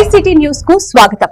ICT news కు స్వాగతం।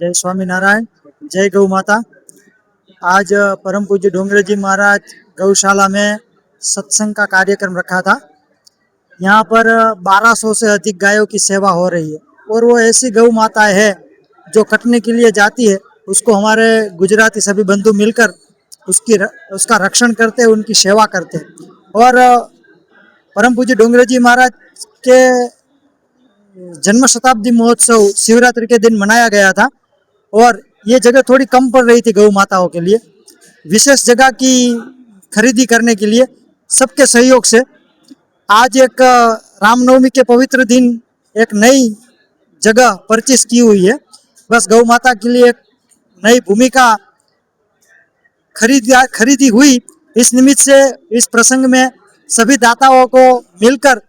जय स्वामीनारायण, जय गौ माता। आज परम पूज्य डोंगरे जी महाराज गौशाला में सत्संग का कार्यक्रम रखा था। यहाँ पर 1200 से अधिक गायों की सेवा हो रही है और वो ऐसी गौ माता है जो कटने के लिए जाती है, उसको हमारे गुजराती सभी बंधु मिलकर उसका रक्षण करते हैं, उनकी सेवा करते हैं। और परम पूज्य डोंगरे जी महाराज के जन्म शताब्दी महोत्सव शिवरात्रि के दिन मनाया गया था और ये जगह थोड़ी कम पड़ रही थी गौ माताओं के लिए। विशेष जगह की खरीदी करने के लिए सबके सहयोग से आज एक रामनवमी के पवित्र दिन एक नई जगह परचेस की हुई है। बस गौ माता के लिए एक नई भूमिका खरीदी हुई। इस निमित्त से इस प्रसंग में सभी दाताओं को मिलकर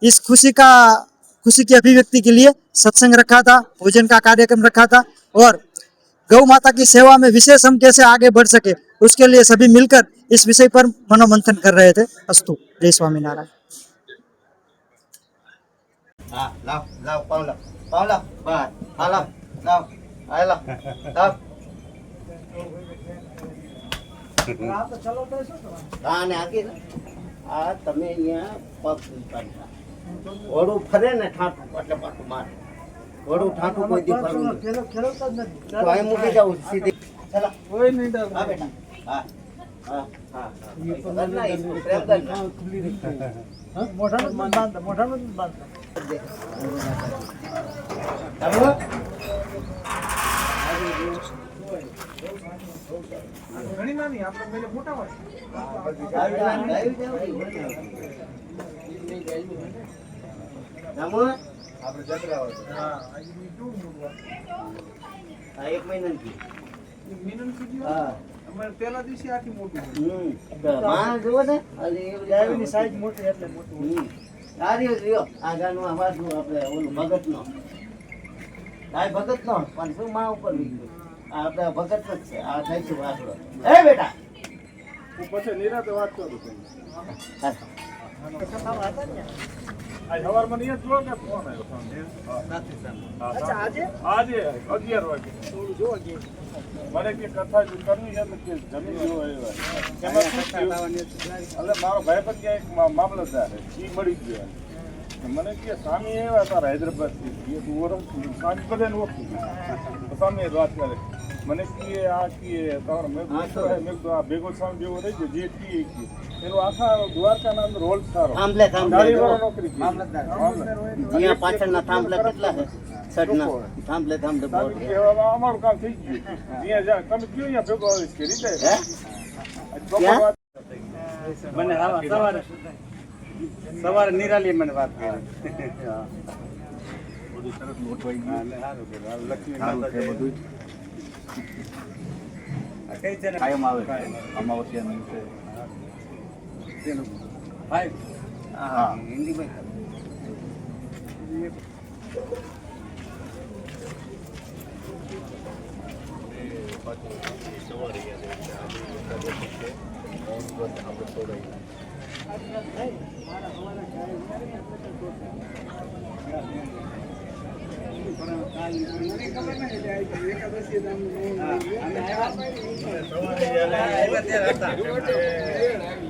इस खुशी की अभिव्यक्ति के लिए सत्संग रखा था, भोजन का कार्यक्रम रखा था और गौ माता की सेवा में विशेष हम कैसे आगे बढ़ सके उसके लिए सभी मिलकर इस विषय पर मनोमंथन कर रहे थे। अस्तु, जय स्वामीनारायण। हाँ, लाओ लाओ पाउला पाउला बस हालो लाओ आयला लाओ हाँ ने आगे ना आ तमे यहाँ पग काढता ઓડું ફરે ને ઠાઠું એટલે પાછું મારે ઓડું ઠાઠું કોઈ દી ફરવું તો અહીં મૂકી જાઉં સીધી ચલો કોઈ નહીં ડર હા બેટા હા હા હા ના इसको प्रेम करना हां मोठाનું બાંધ ચાલો ઘણી નાની આપણે મેલે મોટા હોય નામો આપણે જતરા હોય હા આ એક મહિનાની હા અમારે પહેલા દિવસે આખી મોટી માં જોવો ને અને ગાયની સાઈઝ મોટી એટલે મોટી સારી રહ્યો આ ગાનું આવાજનું આપણે ઓલું ભગતનો ગાય ભગતનો પણ શું માં ઉપર વીગ્યો આ આપણે ભગત જ છે આ થાય છે વાસડો એ બેટા હું પછી નિરાતે વાત કરું છું आज हवार में नहीं जो के फोन आयो अच्छा आज 11 वागे થોડું જો કે મને કે કથા જો કરવી છે કે જમીન જો આવ્યો એટલે મારો ભાઈ પણ ક્યાં એક મામલતદાર છે ઈ મળી ગયો મને કે સ્વામી આવ્યા હતા હૈદરાબાદ થી એ દૂરમ સ્વામી બધાને ઓળખી સ્વામી વાત કરે મને કે આ કે તમારો મેં તો આ બેગો સ્વામી જેવો રહી છે જે કે એનો આખા દ્વારકાના અંદર રોલ સારો થાંભલે નોકરી મામલતદાર અહીંયા પાછળના થાંભલે કેટલા છે સડના થાંભલે બોર્ડ અમારું કામ થઈ ગયું ત્યાં તમે કયો અહીંયા ભેગો આવીશ કે રીતે મને સવારે નિરાલી મને વાત કરી બધું સરસ લોટવાઈ ગયું સારું કે લક્ષ્મી માતા બધું કઈ છે ને કાયમ આવે અમાવસ્યાનું છે તેનું ભાઈ હા હિન્દી ભાઈ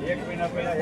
એક મહિના પહેલા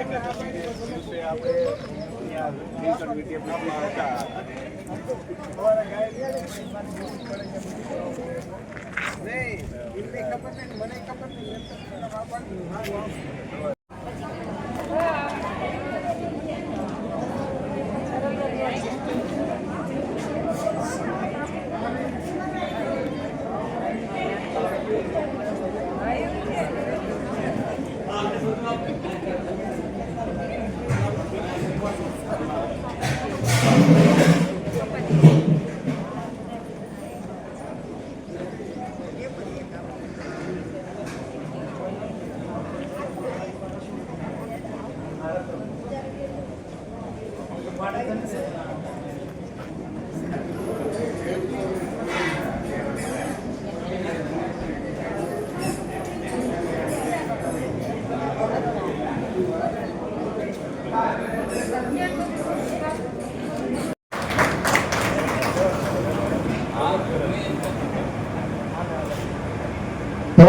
તો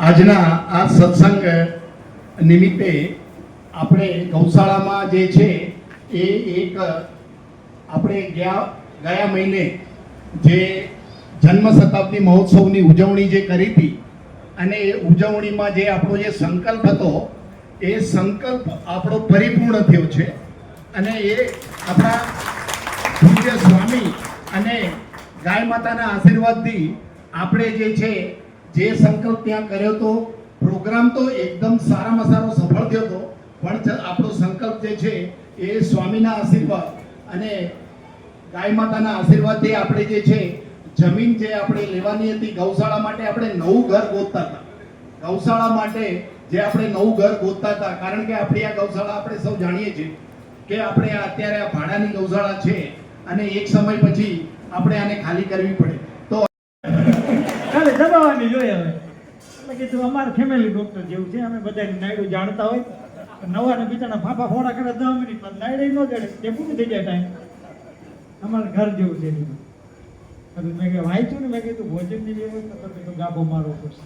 આજના આ સત્સંગ નિમિત્તે આપણે ગૌશાળામાં જે છે એ એક આપણે ગયા મહિને જે જન્મ શતાબ્દી મહોત્સવની ઉજવણી જે કરી હતી અને એ ઉજવણીમાં જે આપણો જે સંકલ્પ હતો એ સંકલ્પ આપણો પરિપૂર્ણ થયો છે અને એ આપણા પૂજ્ય સ્વામી અને ગાય માતાના આશીર્વાદથી આપણે જે છે જે સંકલ્પ ત્યાં કર્યો હતો પ્રોગ્રામ તો એકદમ સારામાં સારો સફળ થયો હતો પણ આપણો સંકલ્પ જે છે એ સ્વામીના આશીર્વાદ અને ગાય માતાના આશીર્વાદથી આપણે જે છે જમીન જે આપણે લેવાની હતી ગૌશાળા માટે આપણે નવું ઘર ગોતતા હતા ગૌશાળા માટે જે આપણે નવું ઘર ગોતતા હતા કારણ કે આપણી આ ગૌશાળા આપણે સૌ જાણીએ છીએ કે આપણે અત્યારે આ ભાડાની ગૌશાળા છે અને એક સમય પછી આપણે આને ખાલી કરવી પડે તો કાલે દબાવવાની જોઈએ હવે કીધું અમારે ફેમિલી ડોક્ટર જેવું છે, અમે બધાને નાયડું જાણતા હોય, નવા ને બીજાના ફાફા ફોડા કરે 10 મિનિટ બાદ નાયડે ન જડે તે પૂરું થઈ જાય ટાઈમ. અમારે ઘર જેવું છે. મેં કે વાંચ્યું ને, મેં કીધું ભોજનની વ્યવસ્થા તો કીધું ગાભો મારવો પડશે.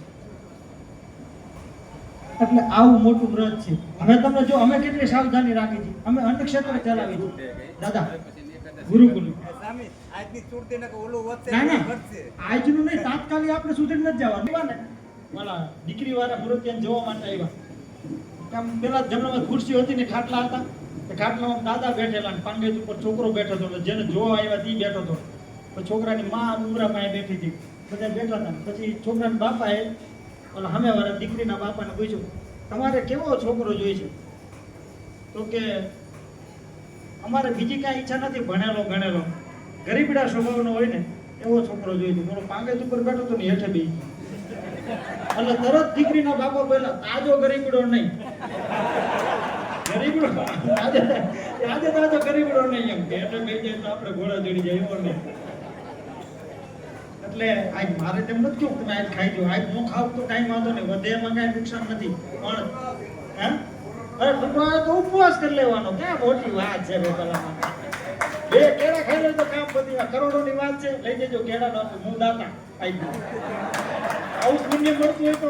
એટલે આવું મોટું વ્રત છે. હવે તમને જો અમે કેટલી સાવધાની રાખી છે, અમે અન્નક્ષેત્ર ચલાવી છે દાદા, ગુરુકુલ. આજનું નહીં, તાત્કાલિક આપણે સુધી નથી જવાનું ને. વાલા દીકરી વાળા મુરતિયાને જોવા માટે આવ્યા. કામ પેલા જમણામાં ખુરશી હતી ને ખાટલા હતા, ખાટલામાં દાદા બેઠેલા ને પાંગેજ ઉપર છોકરો બેઠો હતો, જેને જોવા આવ્યા તે બેઠો હતો. પછી છોકરાની માં ઉમરામાં બેઠી હતી, બધા બેઠા હતા. પછી છોકરાના બાપાએ ઓલા સામે વાળા દીકરીના બાપાને પૂછ્યું, તમારે કેવો છોકરો જોઈએ છે? તો કે અમારે બીજી કાંઈ ઈચ્છા નથી, ભણેલો ગણેલો ગરીબડા સ્વભાવનો હોય ને એવો છોકરો જોઈએ છે. બોલો પાંગેજ ઉપર બેઠો તો ને હેઠે બેસી. એટલે તરત દીકરીના બાપા બોલા, તાજો ગરીબડો નહીં, ગરીબડો આજે તાજો ગરીબડો નહીં એમ કે એટલે બેસી જાય તો આપણે ઘોડા ચડી જાય એવો નહીં. એટલે આજ મારે તેમ નથી કહ્યું તમે આજ ખાઈ દો, આજ ન ખાવ તો કાંઈ વાંધો નહીં, વધે એમાં કાંઈ નુકસાન નથી. પણ હે અરે ટુકડા તો ઉપવાસ કરી લેવાનો, ક્યાં મોટી વાત છે બે પેલામાં. બે કેળા ખાઈ લે તો કામ પતી. કરોડોની વાત છે, લઈ જજો કેળા નો હું દાતા આવી ગયું. આવું પુણ્ય મળતું હોય તો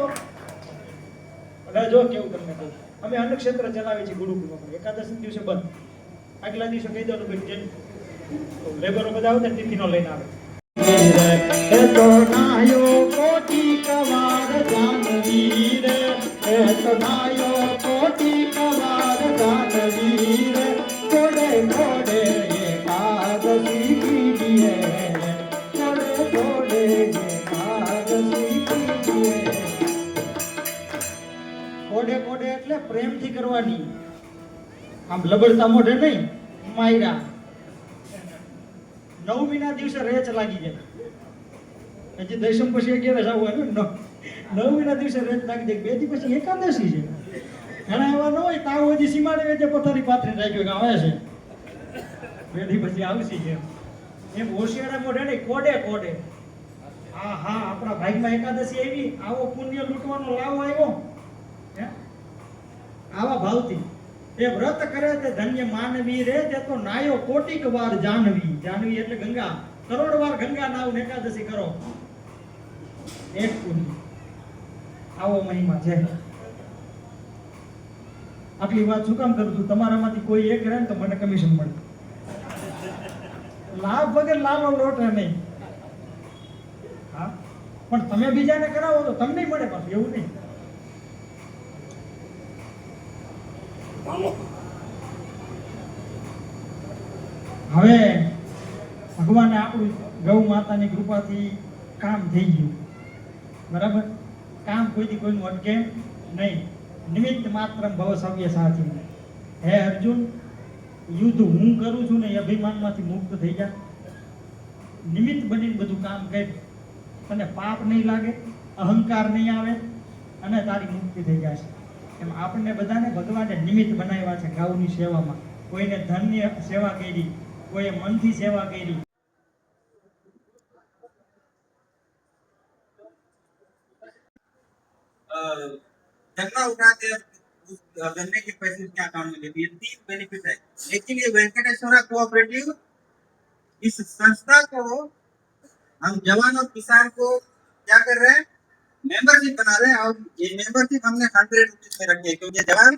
હવે જો કેવું તમને કહું, અમે અન્નક્ષેત્ર ચલાવીએ છીએ ગુરુકુળમાં. એકાદશી દિવસે બંધ, આગલા દિવસે કહી દો ભાઈ લેબરો બધા આવતા ટિફિનો લઈને આવે. તો નાયો કોટી કવાર જાનવીર, તો નાયો કોટી કવાર જાનવીર, થોડે થોડે એકાદશી કીજીએ, થોડે થોડે એકાદશી કીજીએ. કોડે કોડે એટલે પ્રેમથી કરવાની, આમ લબડતા મોઢે નહીં, માયરા. 9મીના દિવસે રેચ લાગી જાય. હજી દશમ પછી 11 આવવાનું, 9મીના દિવસે રેચ લાગી જાય. 2 દી પછી એકાદશી છે. ઘણા એવા ન હોય તાવ હજી સીમાડે વેચે પથારી પાથરી રાખ્યો કે આવે છે, 2 દી પછી આવશે છે એમ. હોશિયારા મોઢે નહીં, કોડે કોડે. હા હા, આપણા ભાગમાં એકાદશી આવી, આવો પુણ્ય લૂંટવાનો લાવો આવ્યો હે, આવા ભાવથી એ વ્રત કરે તે ધન્ય માનવી રે, તે તો નાયો કોટિક વાર જાનવી. જાનવી એટલે ગંગા, કરોડ વાર ગંગા નાવ એકાદશી કરો, એક પુણ્ય. આવો મહિમા છે. આટલી વાત શું કામ કરું છું? તમારામાંથી કોઈ એક રહે ને તો મને કમિશન મળે. લાભ વગર લાલો લોટ નહીં. હા, પણ તમે બીજાને કરાવો તો તમને મળે પાછું, એવું નહીં. હવે ભગવાને આપણું ગૌ માતાની કૃપાથી કામ થઈ ગયું, બરાબર. કામ કોઈથી કોઈનું અટકે નહીં. નિમિત્ત માત્ર ભવ સવ્ય સાથી. હે અર્જુન, યુદ્ધ હું કરું છું ને એ અભિમાનમાંથી મુક્ત થઈ જા. નિમિત્ત બનીને બધું કામ કર, તને પાપ નહીં લાગે, અહંકાર નહીં આવે અને તારી મુક્તિ થઈ જશે. એમ આપણને બધાને ભગવાને નિમિત્ત બનાવ્યા છે ગાઉની સેવામાં. કોઈને ધનની સેવા કરી, કોઈએ મનથી સેવા કરી. गन्ना उठाते हैं, उस गन्ने के पैसे क्या काम में लेते हैं? 3 बेनिफिट है। लेकिन ये वेंकटेश्वरा कोऑपरेटिव, इस संस्था को हम जवान और किसान को क्या कर रहे हैं, मेंबरशिप बना रहे हैं। और ये मेंबरशिप हमने 100 रुपीज में रखी है, क्योंकि जवान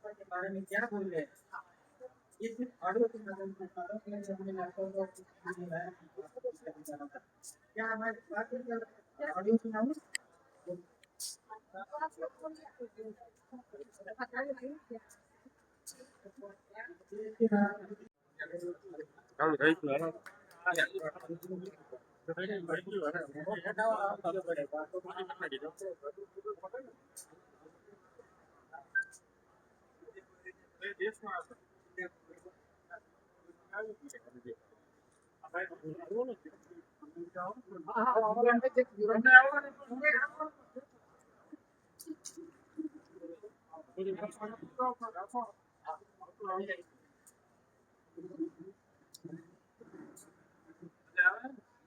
के बारे में क्या बोल रहे हैं? ये सिर्फ ऑडियो के माध्यम से हमने लैपटॉप और क्या हमारे बात ऑडियो सुनाऊं?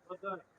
બધા